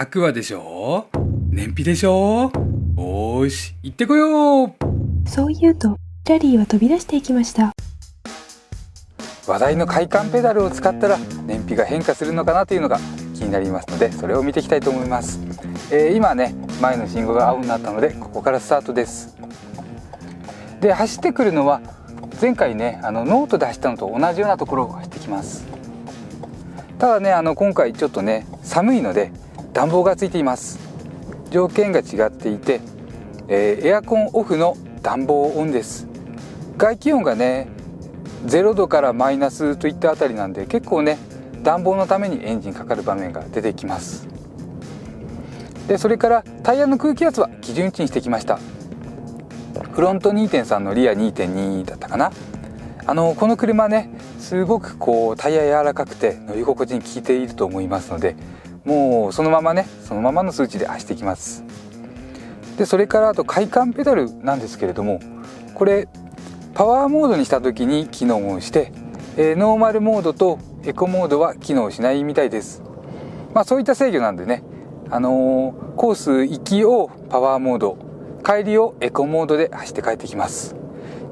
アクアでしょ、燃費でしょ。おーし、行ってこよう。そう言うとラリーは飛び出していきました。話題の快感ペダルを使ったら燃費が変化するのかなというのが気になりますので、それを見ていきたいと思います。今ね、前の信号が青になったのでここからスタートです。で、走ってくるのは前回ね、ノートで走ったのと同じようなところを走ってきます。ただね、今回ちょっとね寒いので暖房がついています。条件が違っていて、エアコンオフの暖房オンです。外気温がね0度からマイナスといったあたりなんで、結構ね暖房のためにエンジンかかる場面が出てきます。で、それからタイヤの空気圧は基準値にしてきました。フロント 2.3 のリア 2.2 だったかな。この車ね、すごくタイヤ柔らかくて乗り心地に効いていると思いますので、もうそのままの数値で走っていきます。で、それからあと快感ペダルなんですけれども、これパワーモードにした時に機能をして、ノーマルモードとエコモードは機能しないみたいです。そういった制御なんでね、コース行きをパワーモード、帰りをエコモードで走って帰ってきます。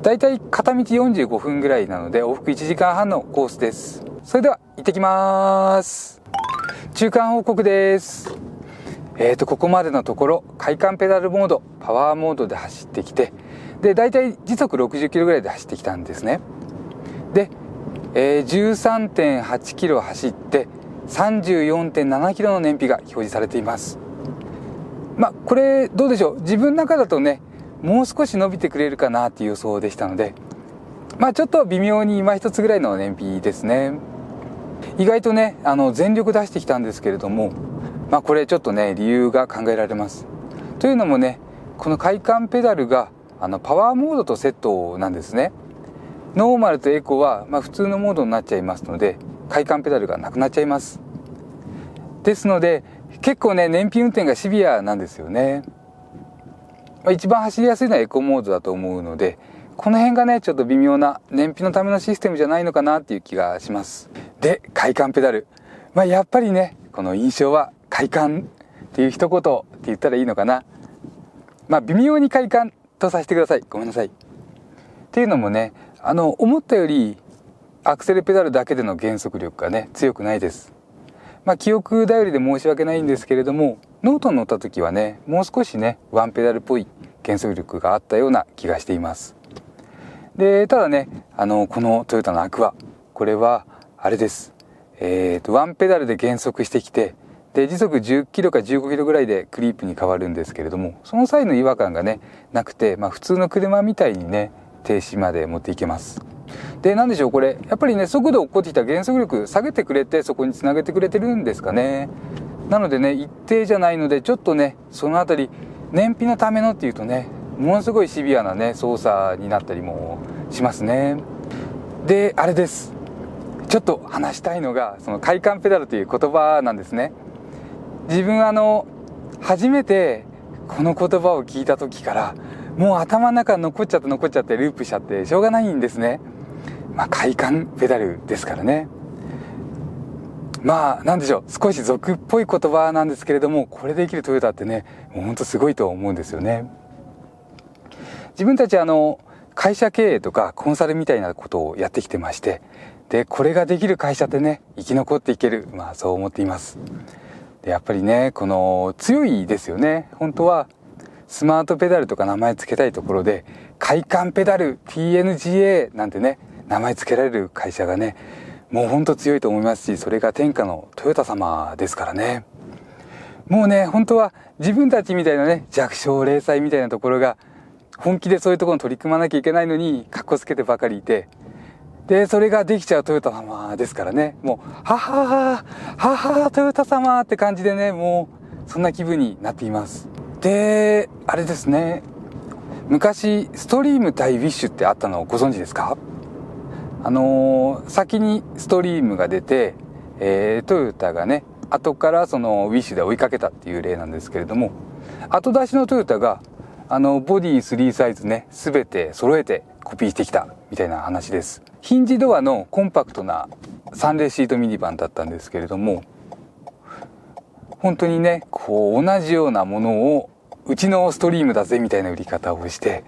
だいたい片道45分ぐらいなので往復1時間半のコースです。それでは行ってきます。中間報告です。ここまでのところ快感ペダルモード、パワーモードで走ってきて、でだいたい時速60キロぐらいで走ってきたんですね。で、13.8 キロ走って 34.7 キロの燃費が表示されています。これどうでしょう。自分の中だとね、もう少し伸びてくれるかなっていう予想でしたので、ちょっと微妙に今一つぐらいの燃費ですね。意外とね、全力出してきたんですけれども、これちょっとね理由が考えられます。というのもね、この快感ペダルがパワーモードとセットなんですね。ノーマルとエコは、普通のモードになっちゃいますので、快感ペダルがなくなっちゃいます。ですので結構ね燃費運転がシビアなんですよね。一番走りやすいのはエコモードだと思うので、この辺がねちょっと微妙な燃費のためのシステムじゃないのかなっていう気がします。で、快感ペダル、やっぱりねこの印象は快感っていう一言って言ったらいいのかな。微妙に快感とさせてください。ごめんなさい。っていうのもね、思ったよりアクセルペダルだけでの減速力がね強くないです。記憶頼りで申し訳ないんですけれども、ノートに乗った時はねもう少しねワンペダルっぽい減速力があったような気がしています。で、ただねこのトヨタのアクア、これはあれです。ワンペダルで減速してきて、で時速10キロか15キロぐらいでクリープに変わるんですけれども、その際の違和感がねなくて、普通の車みたいにね停止まで持っていけます。で、なんでしょう、これやっぱりね速度を落っこってきた減速力下げてくれて、そこにつなげてくれてるんですかね。なのでね一定じゃないので、ちょっとねそのあたり燃費のためのっていうとね、ものすごいシビアなね操作になったりもしますね。で、あれです、ちょっと話したいのがその快感ペダルという言葉なんですね。自分初めてこの言葉を聞いた時からもう頭の中に残っちゃってループしちゃってしょうがないんですね。快感ペダルですからね。なんでしょう、少し俗っぽい言葉なんですけれども、これできるトヨタってねもうほんとすごいと思うんですよね。自分たち会社経営とかコンサルみたいなことをやってきてまして、でこれができる会社ってね生き残っていける、そう思っています。で、やっぱりねこの強いですよね。本当はスマートペダルとか名前つけたいところで、快感ペダル TNGA なんてね名前つけられる会社がねもうほんと強いと思いますし、それが天下のトヨタ様ですからね。もうね本当は自分たちみたいなね弱小零細みたいなところが本気でそういうところに取り組まなきゃいけないのにかっこつけてばかりいて、でそれができちゃうトヨタ様ですからね、もうははははトヨタ様って感じでね、もうそんな気分になっています。で、あれですね、昔ストリーム対ウィッシュってあったのをご存知ですか？先にストリームが出て、トヨタがね後からそのウィッシュで追いかけたっていう例なんですけれども、後出しのトヨタがボディ3サイズね全て揃えてコピーしてきたみたいな話です。ヒンジドアのコンパクトな3列シートミニバンだったんですけれども、本当にねこう同じようなものをうちのストリームだぜみたいな売り方をして、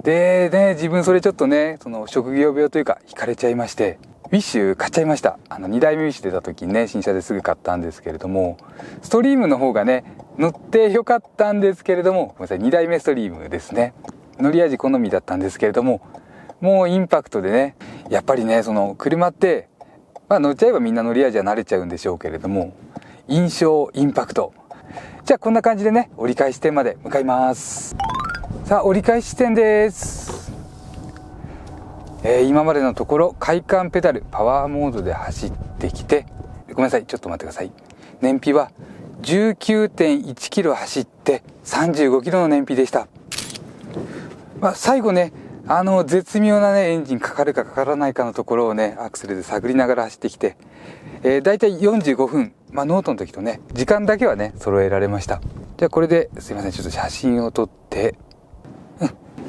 でね自分それちょっとねその職業病というか惹かれちゃいまして、ウィッシュ買っちゃいました。2代目ウィッシュ出た時にね新車ですぐ買ったんですけれども、ストリームの方がね乗ってよかったんですけれども、ごめんなさい2代目ストリームですね、乗り味好みだったんですけれども、もうインパクトでね、やっぱりねその車って乗っちゃえばみんな乗り味は慣れちゃうんでしょうけれども、印象インパクト、じゃあこんな感じでね折り返し地点まで向かいます。さあ折り返し地点です。今までのところ快感ペダルパワーモードで走ってきて、ごめんなさいちょっと待ってください、燃費は 19.1 キロ走って35キロの燃費でした。最後ね絶妙なねエンジンかかるかかからないかのところをねアクセルで探りながら走ってきて、だいたい45分、ノートの時とね時間だけはね揃えられました。じゃあこれですいませんちょっと写真を撮って、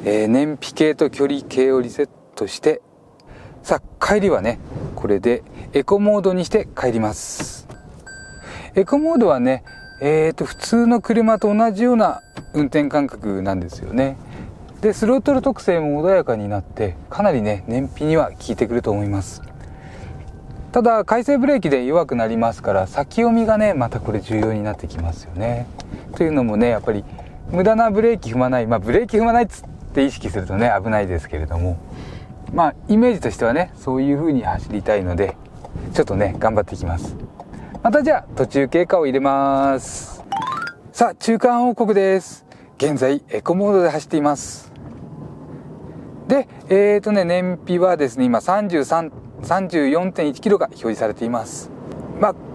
燃費計と距離計をリセットして、さあ帰りはねこれでエコモードにして帰ります。エコモードはね普通の車と同じような運転感覚なんですよね。でスロットル特性も穏やかになってかなりね燃費には効いてくると思います。ただ回生ブレーキで弱くなりますから、先読みがねまたこれ重要になってきますよね。というのもねやっぱり無駄なブレーキ踏まない、ブレーキ踏まないっつって意識するとね危ないですけれども、イメージとしてはねそういう風に走りたいのでちょっとね頑張っていきます。またじゃあ途中経過を入れます。さあ中間報告です。現在エコモードで走っています。で燃費はですね今34.1 キロが表示されています。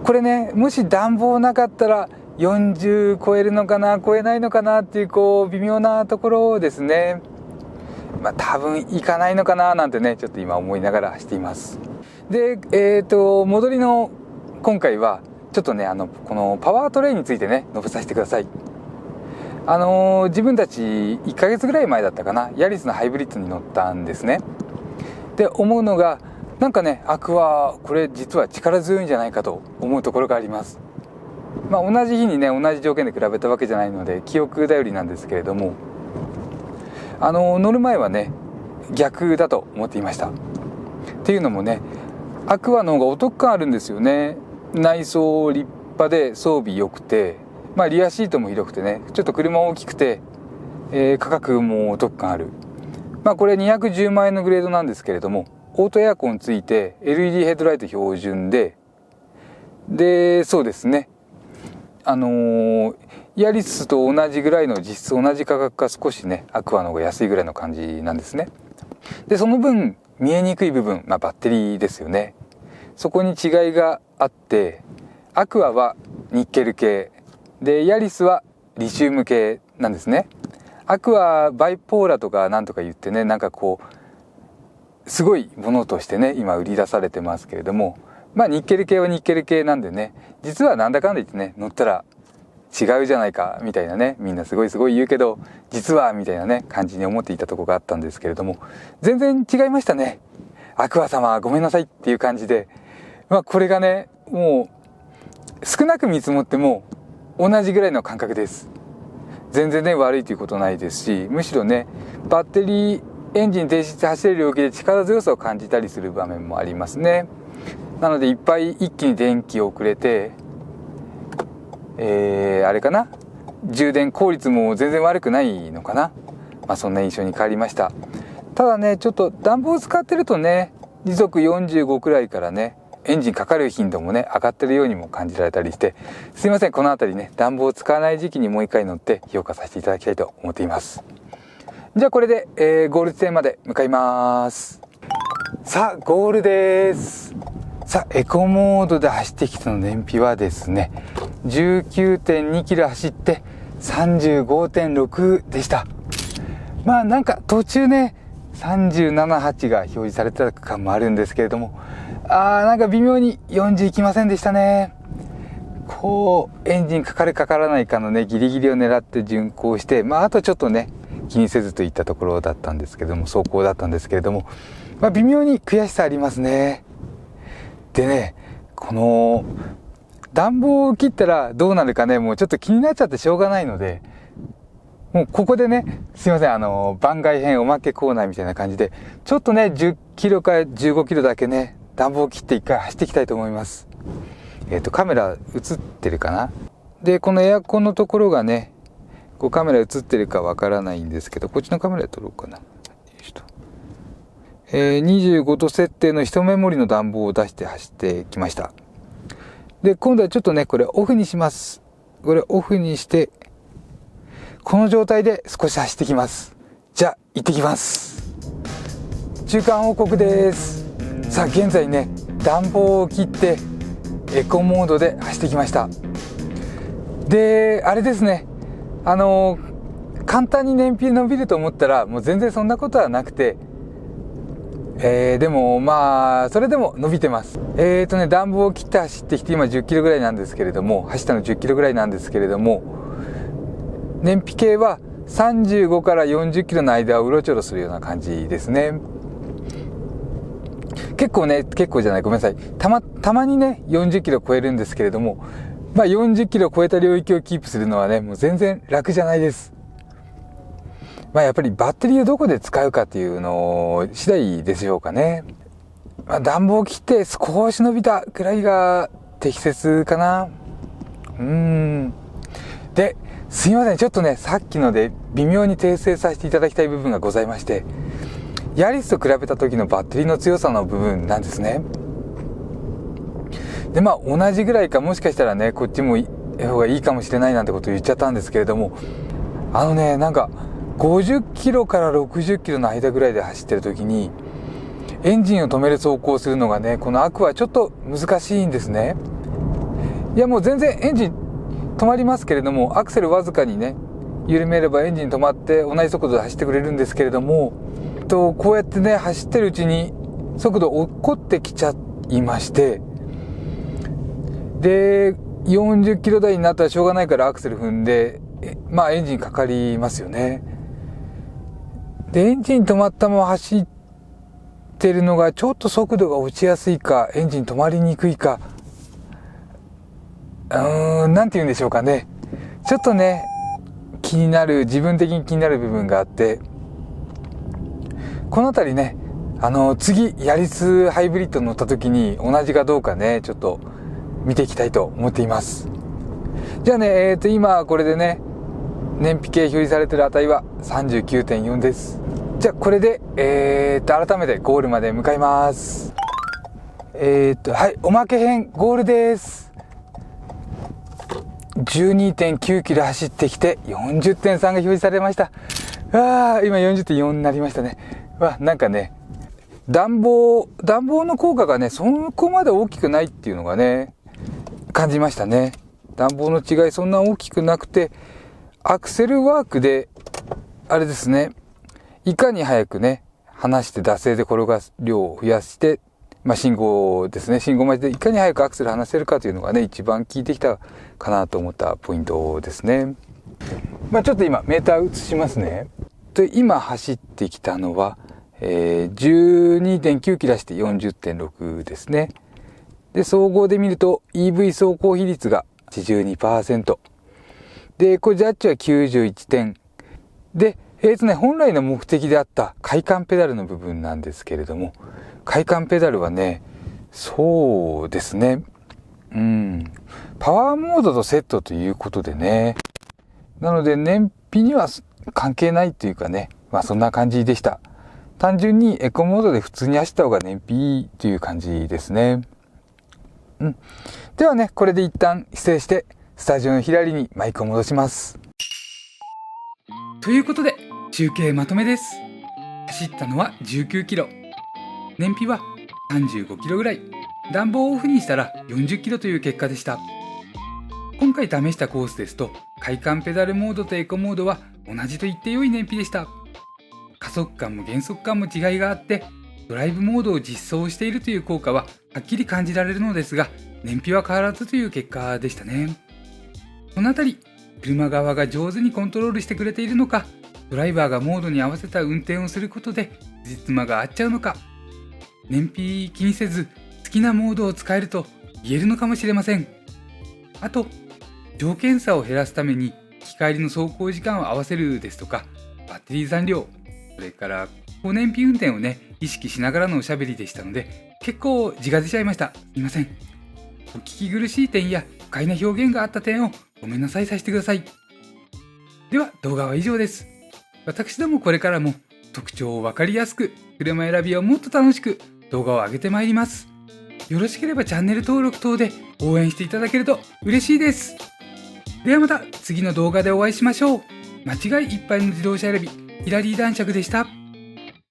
これねもし暖房なかったら40超えるのかな超えないのかなっていう微妙なところですね。多分いかないのかななんてねちょっと今思いながら走っています。で戻りの今回はちょっとねこのパワートレインについてね述べさせてください。自分たち1ヶ月ぐらい前だったかな、ヤリスのハイブリッドに乗ったんですね。で思うのがなんかねアクアこれ実は力強いんじゃないかと思うところがあります。同じ日にね同じ条件で比べたわけじゃないので記憶頼りなんですけれども、乗る前はね逆だと思っていました。っていうのもねアクアの方がお得感あるんですよね。内装立派で装備良くて、リアシートも広くてねちょっと車大きくて、価格もお得感ある。これ210万円のグレードなんですけれども、オートエアコンついて LED ヘッドライト標準でそうですねヤリスと同じぐらいの実質同じ価格か少しねアクアの方が安いぐらいの感じなんですね。でその分見えにくい部分、バッテリーですよね。そこに違いがあって、アクアはニッケル系でヤリスはリチウム系なんですね。アクアバイポーラとかなんとか言ってねすごいものとしてね今売り出されてますけれども、ニッケル系はニッケル系なんでね、実はなんだかんだ言ってね乗ったら違うじゃないかみたいなね、みんなすごい言うけど実はみたいなね感じに思っていたところがあったんですけれども、全然違いましたね。アクア様ごめんなさいっていう感じで、これがねもう少なく見積もっても同じぐらいの感覚です。全然ね悪いということないですし、むしろねバッテリーエンジン停止して走れる領域で力強さを感じたりする場面もありますね。なのでいっぱい一気に電気をくれて、あれかな、充電効率も全然悪くないのかな、そんな印象に変わりました。ただねちょっと暖房を使ってるとね時速45くらいからねエンジンかかる頻度もね上がってるようにも感じられたりして、すいませんこの辺りね暖房を使わない時期にもう一回乗って評価させていただきたいと思っています。じゃあこれで、ゴール地点まで向かいます。さあゴールです。さあエコモードで走ってきたの燃費はですね 19.2 キロ走って 35.6 でした。なんか途中ね37、8が表示されてた感もあるんですけれども、なんか微妙に40いきませんでしたね。エンジンかかるかからないかのねギリギリを狙って巡航して、あとちょっとね気にせずといったところだったんですけども、走行だったんですけれども、微妙に悔しさありますね。でねこの暖房を切ったらどうなるかね、もうちょっと気になっちゃってしょうがないので、もうここでね、すいません、番外編おまけコーナーみたいな感じで、ちょっとね、10キロか15キロだけね、暖房を切って一回走っていきたいと思います。カメラ映ってるかな。で、このエアコンのところがね、こうカメラ映ってるかわからないんですけど、こっちのカメラで撮ろうかな。25度設定の一目盛りの暖房を出して走ってきました。で、今度はちょっとね、これオフにします。これオフにして、この状態で少し走ってきます。じゃあ、行ってきます。中間報告です。さあ、現在ね、暖房を切ってエコモードで走ってきました。で、あれですね、簡単に燃費伸びると思ったら、もう全然そんなことはなくて、でもまあそれでも伸びてます。暖房を切って走ってきて今10キロぐらいなんですけれども、走ったの10キロぐらいなんですけれども、燃費計は35から40キロの間をうろちょろするような感じですね。結構じゃない、ごめんなさい。たまにね40キロ超えるんですけれども、まあ40キロ超えた領域をキープするのはね、もう全然楽じゃないです。まあやっぱりバッテリーをどこで使うかっていうの次第でしょうかね。まあ、暖房を切って少し伸びたくらいが適切かな。で、すいません、ちょっとね、さっきので微妙に訂正させていただきたい部分がございまして、ヤリスと比べた時のバッテリーの強さの部分なんですね。で、まあ同じぐらいか、もしかしたらね、こっちも方がいいかもしれないなんてことを言っちゃったんですけれども、なんか50キロから60キロの間ぐらいで走ってる時にエンジンを止める走行をするのがね、このアクはちょっと難しいんですね。いや、もう全然エンジン止まりますけれども、アクセルわずかにね緩めればエンジン止まって同じ速度で走ってくれるんですけれども、こうやってね走ってるうちに速度落っこってきちゃいまして、で40キロ台になったらしょうがないからアクセル踏んで、まあエンジンかかりますよね。で、エンジン止まったまま走ってるのがちょっと速度が落ちやすいか、エンジン止まりにくいか、なんて言うんでしょうかね。ちょっとね、自分的に気になる部分があって、このあたりね、次、ヤリスハイブリッド乗った時に同じかどうかね、ちょっと見ていきたいと思っています。じゃあね、今これでね、燃費計表示されている値は 39.4 です。じゃあこれで、改めてゴールまで向かいます。はい、おまけ編ゴールです。12.9 キロ走ってきて 40.3 が表示されました。今 40.4 になりましたね。なんかね、暖房の効果がね、そこまで大きくないっていうのがね、感じましたね。暖房の違いそんな大きくなくて、アクセルワークで、あれですね、いかに早くね、離して惰性で転がす量を増やして、まあ信号ですね、信号待ちでいかに早くアクセル離せるかというのがね、一番効いてきたかなと思ったポイントですね。まあちょっと今メーター映しますね。で、今走ってきたのは、12.9 キロ出して 40.6 ですね。で、総合で見ると EV 走行比率が 82%。で、これジャッジは91点。で、本来の目的であった快感ペダルの部分なんですけれども、快感ペダルはね、そうですね。パワーモードとセットということでね。なので燃費には関係ないというかね、まあそんな感じでした。単純にエコモードで普通に走った方が燃費いいという感じですね。ではね、これで一旦失礼して、スタジオの左にマイクを戻します。ということで中継まとめです。走ったのは19キロ、燃費は35キロぐらい、暖房をオフにしたら40キロという結果でした。今回試したコースですと、快感ペダルモードとエコモードは同じと言って良い燃費でした。加速感も減速感も違いがあって、ドライブモードを実装しているという効果ははっきり感じられるのですが、燃費は変わらずという結果でしたね。このあたり、車側が上手にコントロールしてくれているのか、ドライバーがモードに合わせた運転をすることでつじつまが合っちゃうのか、燃費気にせず好きなモードを使えると言えるのかもしれません。あと条件差を減らすために行き帰りの走行時間を合わせるですとか、バッテリー残量、それから高燃費運転をね意識しながらのおしゃべりでしたので、結構字が出ちゃいました。すいません。お聞き苦しい点や不快な表現があった点をごめんなさいさせてください。では動画は以上です。私どもこれからも特徴を分かりやすく、車選びをもっと楽しく動画を上げてまいります。よろしければチャンネル登録等で応援していただけると嬉しいです。ではまた次の動画でお会いしましょう。間違いいっぱいの自動車選び、ヒラリー男爵でした。